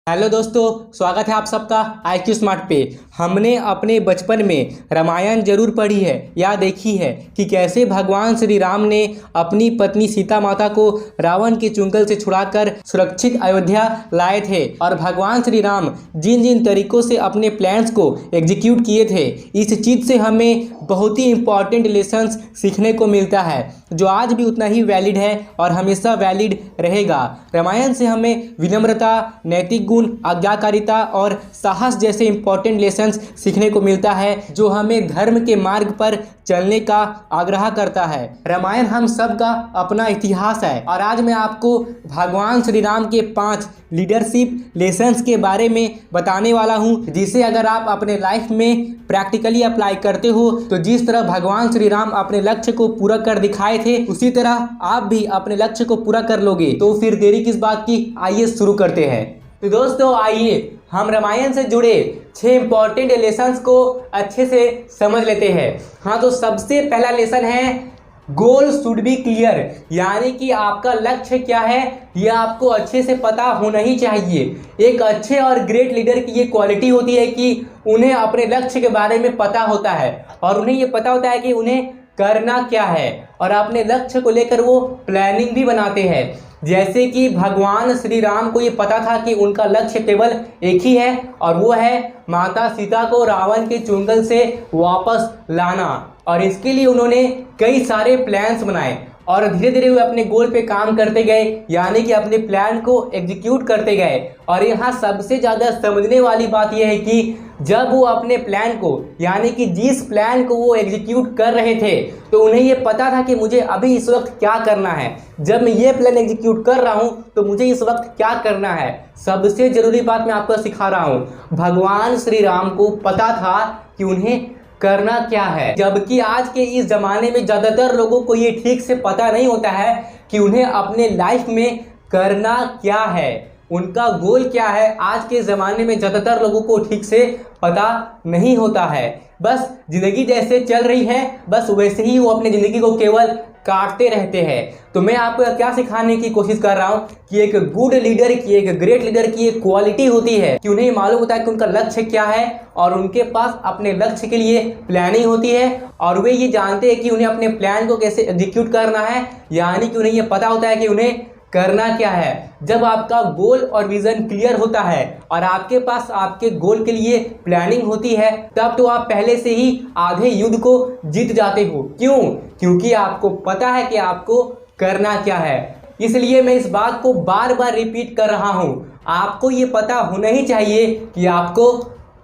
Hello दोस्तों, स्वागत है आप सबका IQ स्मार्ट पे। हमने अपने बचपन में रामायण जरूर पढ़ी है या देखी है कि कैसे भगवान श्री राम ने अपनी पत्नी सीता माता को रावण के चुंगल से छुड़ाकर सुरक्षित अयोध्या लाए थे। और भगवान श्री राम जिन जिन तरीकों से अपने प्लान्स को एग्जीक्यूट किए थे, इस चीज़ से हमें बहुत ही इम्पॉर्टेंट लेसन्स सीखने को मिलता है जो आज भी उतना ही वैलिड है और हमेशा वैलिड रहेगा। रामायण से हमें विनम्रता, नैतिक गुण, आज्ञाकारिता और साहस जैसे इंपॉर्टेंट लेसन्स सीखने को मिलता है जो हमें धर्म के मार्ग पर चलने का आग्रह करता है। रामायण हम सब का अपना इतिहास है और आज मैं आपको भगवान श्री राम के 5 लीडरशिप लेसन्स के बारे में बताने वाला हूं, जिसे अगर आप अपने लाइफ में प्रैक्टिकली अप्लाई करते हो तो जिस तरह भगवान श्री राम अपने लक्ष्य को पूरा कर दिखाए थे, उसी तरह आप भी अपने लक्ष्य को पूरा कर लोगे। तो फिर देरी किस बात की, आइए शुरू करते हैं। तो दोस्तों आइए हम रामायण से जुड़े 6 इंपॉर्टेंट लेसन्स को अच्छे से समझ लेते हैं। हाँ, तो सबसे पहला लेसन है गोल शुड बी क्लियर, यानी कि आपका लक्ष्य क्या है यह आपको अच्छे से पता होना ही चाहिए। एक अच्छे और ग्रेट लीडर की ये क्वालिटी होती है कि उन्हें अपने लक्ष्य के बारे में पता होता है और उन्हें ये पता होता है कि उन्हें करना क्या है और अपने लक्ष्य को लेकर वो प्लानिंग भी बनाते हैं। जैसे कि भगवान श्री राम को ये पता था कि उनका लक्ष्य केवल एक ही है और वो है माता सीता को रावण के चुंगल से वापस लाना, और इसके लिए उन्होंने कई सारे प्लान्स बनाए और धीरे धीरे वे अपने गोल पे काम करते गए, यानी कि अपने प्लान को एग्जीक्यूट करते गए। और यहाँ सबसे ज़्यादा समझने वाली बात यह है कि जब वो अपने प्लान को, यानी कि जिस प्लान को वो एग्जीक्यूट कर रहे थे, तो उन्हें ये पता था कि मुझे अभी इस वक्त क्या करना है। जब मैं ये प्लान एग्जीक्यूट कर रहा हूँ तो मुझे इस वक्त क्या करना है। सबसे ज़रूरी बात मैं आपको सिखा रहा हूँ, भगवान श्री राम को पता था कि उन्हें करना क्या है, जबकि आज के इस ज़माने में ज़्यादातर लोगों को ये ठीक से पता नहीं होता है कि उन्हें अपने लाइफ में करना क्या है, उनका गोल क्या है। आज के ज़माने में ज़्यादातर लोगों को ठीक से पता नहीं होता है। बस ज़िंदगी जैसे चल रही है, बस वैसे ही वो अपनी ज़िंदगी को केवल काटते रहते हैं। तो मैं आपको क्या सिखाने की कोशिश कर रहा हूँ कि एक गुड लीडर की, एक ग्रेट लीडर की एक क्वालिटी होती है कि उन्हें मालूम होता है कि उनका लक्ष्य क्या है और उनके पास अपने लक्ष्य के लिए प्लानिंग होती है और वे ये जानते हैं कि उन्हें अपने प्लान को कैसे एग्जीक्यूट करना है, यानी कि उन्हें ये पता होता है कि उन्हें करना क्या है। जब आपका गोल और विजन क्लियर होता है और आपके पास आपके गोल के लिए प्लानिंग होती है, तब तो आप पहले से ही आधे युद्ध को जीत जाते हो। क्यों? क्योंकि आपको पता है कि आपको करना क्या है। इसलिए मैं इस बात को बार बार रिपीट कर रहा हूँ, आपको ये पता होना ही चाहिए कि आपको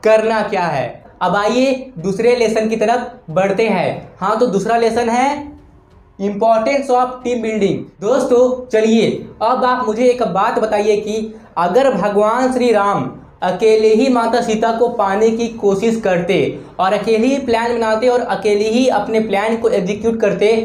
करना क्या है। अब आइए दूसरे लेसन की तरफ बढ़ते हैं। हाँ, तो दूसरा लेसन है इंपॉर्टेंस ऑफ टीम बिल्डिंग। दोस्तों चलिए अब आप मुझे एक बात बताइए कि अगर भगवान श्री राम अकेले ही माता सीता को पाने की कोशिश करते और अकेले ही प्लान बनाते और अकेले ही अपने प्लान को एग्जीक्यूट करते,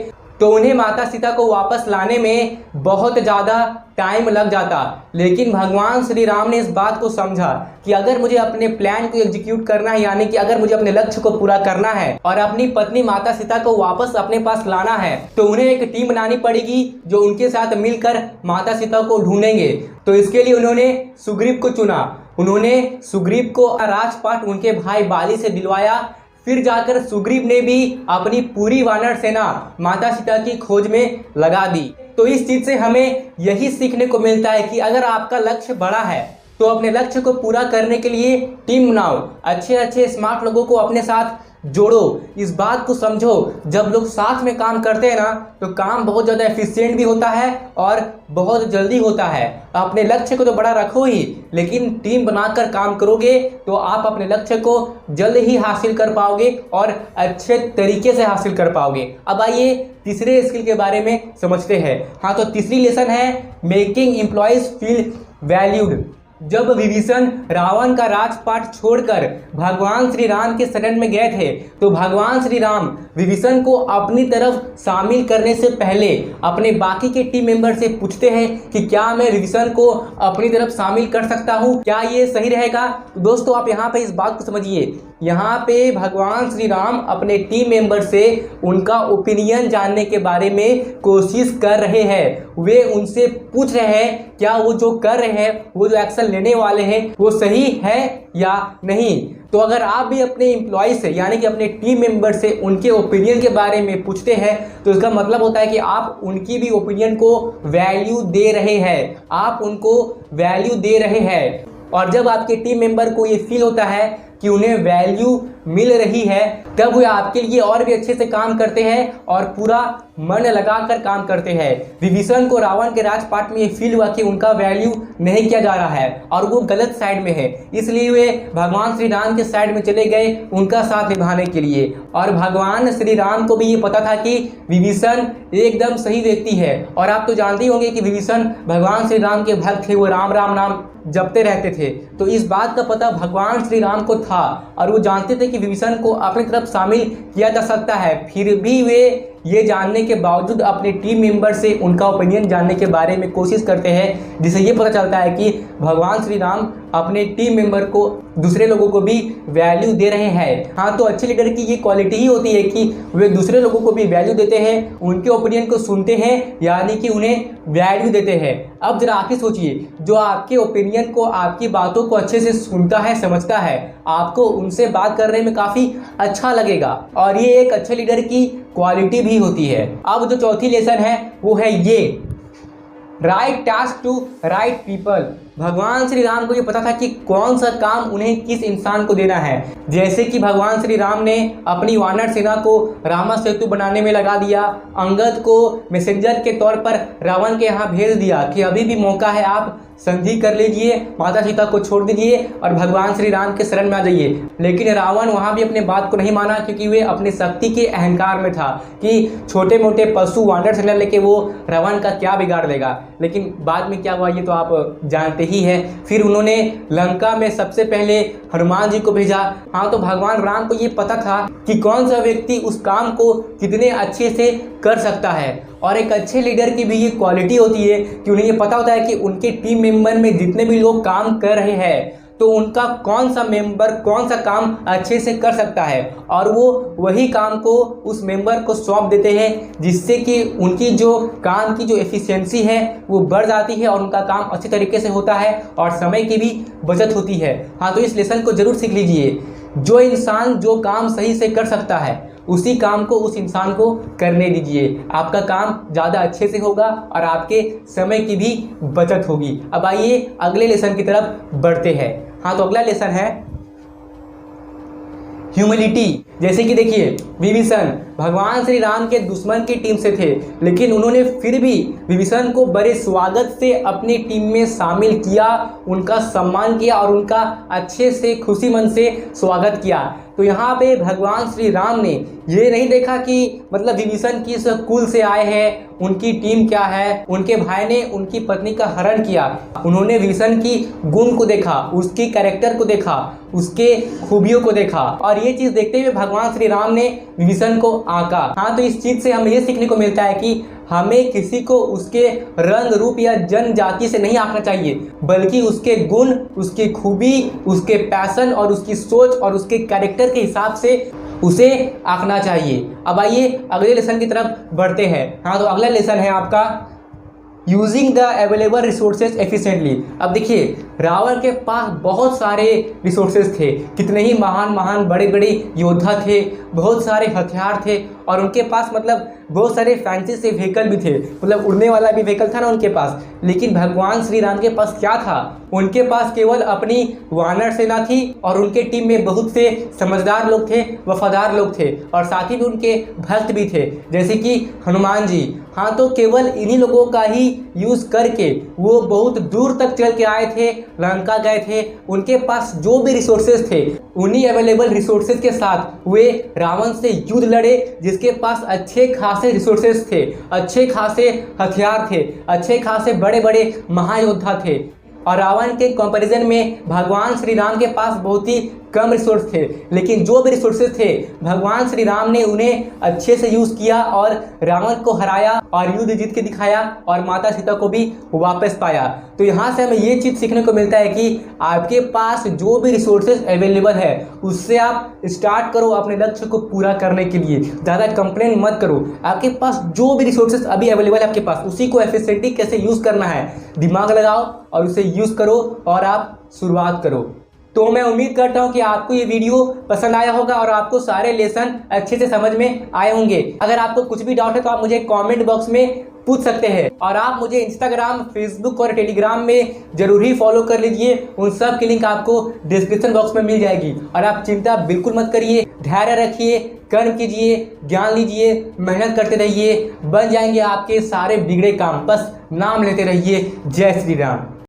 तो उन्हें माता सीता को वापस लाने में बहुत ज़्यादा टाइम लग जाता। लेकिन भगवान श्री राम ने इस बात को समझा कि अगर मुझे अपने प्लान को एग्जीक्यूट करना है, यानी कि अगर मुझे अपने लक्ष्य को पूरा करना है और अपनी पत्नी माता सीता को वापस अपने पास लाना है, तो उन्हें एक टीम बनानी पड़ेगी जो उनके साथ मिलकर माता सीता को ढूंढेंगे। तो इसके लिए उन्होंने सुग्रीव को चुना। उन्होंने सुग्रीव को राजपाट उनके भाई बाली से दिलवाया। फिर जाकर सुग्रीव ने भी अपनी पूरी वानर सेना माता सीता की खोज में लगा दी। तो इस चीज़ से हमें यही सीखने को मिलता है कि अगर आपका लक्ष्य बड़ा है तो अपने लक्ष्य को पूरा करने के लिए टीम बनाओ, अच्छे अच्छे स्मार्ट लोगों को अपने साथ जोड़ो। इस बात को समझो, जब लोग साथ में काम करते हैं ना तो काम बहुत ज़्यादा एफिशिएंट भी होता है और बहुत जल्दी होता है। अपने लक्ष्य को तो बड़ा रखो ही, लेकिन टीम बनाकर काम करोगे तो आप अपने लक्ष्य को जल्द ही हासिल कर पाओगे और अच्छे तरीके से हासिल कर पाओगे। अब आइए तीसरे स्किल के बारे में समझते हैं। हाँ, तो तीसरी लेसन है मेकिंग एम्प्लॉयज फील वैल्यूड। जब विभीषण रावण का राजपाट छोड़कर भगवान श्री राम के शरण में गए थे, तो भगवान श्री राम विभीषण को अपनी तरफ शामिल करने से पहले अपने बाकी के टीम मेंबर से पूछते हैं कि क्या मैं विभीषण को अपनी तरफ शामिल कर सकता हूं, क्या ये सही रहेगा। तो दोस्तों आप यहाँ पे इस बात को समझिए, यहाँ पे भगवान श्री राम अपने टीम मेंबर से उनका ओपिनियन जानने के बारे में कोशिश कर रहे हैं। वे उनसे पूछ रहे हैं क्या वो जो कर रहे हैं, वो जो एक्शन लेने वाले हैं, वो सही है या नहीं। तो अगर आप भी अपने एम्प्लॉय से यानी कि अपने टीम मेंबर से उनके ओपिनियन के बारे में पूछते हैं तो इसका मतलब होता है कि आप उनकी भी ओपिनियन को वैल्यू दे रहे हैं, आप उनको वैल्यू दे रहे हैं। और जब आपके टीम मेंबर को ये फील होता है कि उन्हें वैल्यू मिल रही है, तब वे आपके लिए और भी अच्छे से काम करते हैं और पूरा मन लगाकर काम करते हैं। विभीषण को रावण के राजपाट में ये फील हुआ कि उनका वैल्यू नहीं किया जा रहा है और वो गलत साइड में है, इसलिए वे भगवान श्री राम के साइड में चले गए उनका साथ निभाने के लिए। और भगवान श्री राम को भी ये पता था कि विभीषण एकदम सही व्यक्ति है। और आप तो जानते ही होंगे कि विभीषण भगवान श्री राम के भक्त थे, वो राम राम नाम जपते रहते थे। तो इस बात का पता भगवान श्री राम को था और वो जानते थे कि विभीषण को अपनी तरफ शामिल किया जा सकता है। फिर भी वे ये जानने के बावजूद अपने टीम मेंबर से उनका ओपिनियन जानने के बारे में कोशिश करते हैं, जिससे ये पता चलता है कि भगवान श्री राम अपने टीम मेंबर को, दूसरे लोगों को भी वैल्यू दे रहे हैं। हाँ, तो अच्छे लीडर की ये क्वालिटी ही होती है कि वे दूसरे लोगों को भी वैल्यू देते हैं, उनके ओपिनियन को सुनते हैं, यानी कि उन्हें वैल्यू देते हैं। अब जरा आप ही सोचिए, जो आपके ओपिनियन को, आपकी बातों को अच्छे से सुनता है, समझता है, आपको उनसे बात करने में काफ़ी अच्छा लगेगा और ये एक अच्छे लीडर की क्वालिटी भी होती है। अब जो चौथी लेसन है वो है ये, right task to right people. भगवान श्री राम को ये पता था कि कौन सा काम उन्हें किस इंसान को देना है। जैसे कि भगवान श्री राम ने अपनी वानर सेना को रामा सेतु बनाने में लगा दिया, अंगद को मैसेंजर के तौर पर रावण के यहाँ भेज दिया कि अभी भी मौका है, आप संधि कर लीजिए, माता सीता को छोड़ दीजिए और भगवान श्री राम के शरण में आ जाइए। लेकिन रावण वहाँ भी अपने बात को नहीं माना, क्योंकि वे अपनी शक्ति के अहंकार में था कि छोटे मोटे पशु वानर सेना लेके वो रावण का क्या बिगाड़ देगा। लेकिन बाद में क्या हुआ ये तो आप जानते ही है। फिर उन्होंने लंका में सबसे पहले हनुमान जी को भेजा। हाँ, तो भगवान राम को ये पता था कि कौन सा व्यक्ति उस काम को कितने अच्छे से कर सकता है। और एक अच्छे लीडर की भी ये क्वालिटी होती है कि उन्हें ये पता होता है कि उनके टीम मेंबर में जितने भी लोग काम कर रहे हैं तो उनका कौन सा मेंबर कौन सा काम अच्छे से कर सकता है और वो वही काम को उस मेंबर को सौंप देते हैं, जिससे कि उनकी जो काम की जो एफिशिएंसी है वो बढ़ जाती है और उनका काम अच्छे तरीके से होता है और समय की भी बचत होती है। हाँ, तो इस लेसन को जरूर सीख लीजिए। जो इंसान जो काम सही से कर सकता है उसी काम को उस इंसान को करने दीजिए, आपका काम ज़्यादा अच्छे से होगा और आपके समय की भी बचत होगी। अब आइए अगले लेसन की तरफ बढ़ते हैं। हाँ, तो अगला लेसन है ह्यूमिलिटी। जैसे कि देखिए, विभीषण भगवान श्री राम के दुश्मन की टीम से थे, लेकिन उन्होंने फिर भी विभीषण को बड़े स्वागत से अपनी टीम में शामिल किया, उनका सम्मान किया और उनका अच्छे से खुशी मन से स्वागत किया। तो यहाँ पे भगवान श्री राम ने ये नहीं देखा कि मतलब विभीषण किस कुल से आए हैं, उनकी टीम क्या है, उनके भाई ने उनकी पत्नी का हरण किया। उन्होंने विभीषण की गुण को देखा, उसकी कैरेक्टर को देखा, उसके खूबियों को देखा और ये चीज़ देखते हुए भगवान श्री राम ने विभीषण को आंका। हाँ, तो इस चीज़ से हमें ये सीखने को मिलता है कि हमें किसी को उसके रंग रूप या जनजाति से नहीं आंकना चाहिए, बल्कि उसके गुण, उसकी खूबी, उसके पैशन और उसकी सोच और उसके कैरेक्टर के हिसाब से उसे आंकना चाहिए। अब आइए अगले लेसन की तरफ बढ़ते हैं। हाँ, तो अगला लेसन है आपका using the available resources efficiently. अब देखिए, रावण के पास बहुत सारे रिसोर्सेज थे, कितने ही महान महान बड़े बड़े योद्धा थे, बहुत सारे हथियार थे और उनके पास मतलब बहुत सारे फैंसी से व्हीकल भी थे, मतलब उड़ने वाला भी व्हीकल था ना उनके पास। लेकिन भगवान श्री राम के पास क्या था? उनके पास केवल अपनी वानर सेना थी और उनके टीम में बहुत से समझदार लोग थे, वफादार लोग थे और साथ ही भी उनके भक्त भी थे, जैसे कि हनुमान जी। हाँ, तो केवल इन्हीं लोगों का ही यूज़ करके वो बहुत दूर तक चल के आए थे, लंका गए थे। उनके पास जो भी रिसोर्सेज थे उन्हीं अवेलेबल रिसोर्सेज के साथ वे रावण से युद्ध लड़े, जिसके पास अच्छे खासे रिसोर्सेज थे, अच्छे खासे हथियार थे, अच्छे खासे बड़े बड़े महायोद्धा थे। और रावण के कंपैरिजन में भगवान श्री राम के पास बहुत ही कम रिसोर्स थे, लेकिन जो भी रिसोर्सेज थे भगवान श्री राम ने उन्हें अच्छे से यूज़ किया और रावण को हराया और युद्ध जीत के दिखाया और माता सीता को भी वापस पाया। तो यहाँ से हमें ये चीज़ सीखने को मिलता है कि आपके पास जो भी रिसोर्सेज अवेलेबल है उससे आप स्टार्ट करो अपने लक्ष्य को पूरा करने के लिए। ज़्यादा कंप्लेन मत करो, आपके पास जो भी रिसोर्सेज अभी अवेलेबल है आपके पास उसी को एफिशिएंटली कैसे यूज़ करना है दिमाग लगाओ और उसे यूज़ करो और आप शुरुआत करो। तो मैं उम्मीद करता हूं कि आपको ये वीडियो पसंद आया होगा और आपको सारे लेसन अच्छे से समझ में आए होंगे। अगर आपको कुछ भी डाउट है तो आप मुझे कमेंट बॉक्स में पूछ सकते हैं और आप मुझे इंस्टाग्राम, फेसबुक और टेलीग्राम में जरूर ही फॉलो कर लीजिए। उन सब की लिंक आपको डिस्क्रिप्शन बॉक्स में मिल जाएगी। और आप चिंता बिल्कुल मत करिए, धैर्य रखिए, कर्म कीजिए, ज्ञान लीजिए, मेहनत करते रहिए, बन जाएंगे आपके सारे बिगड़े काम। बस नाम लेते रहिए। जय श्री राम।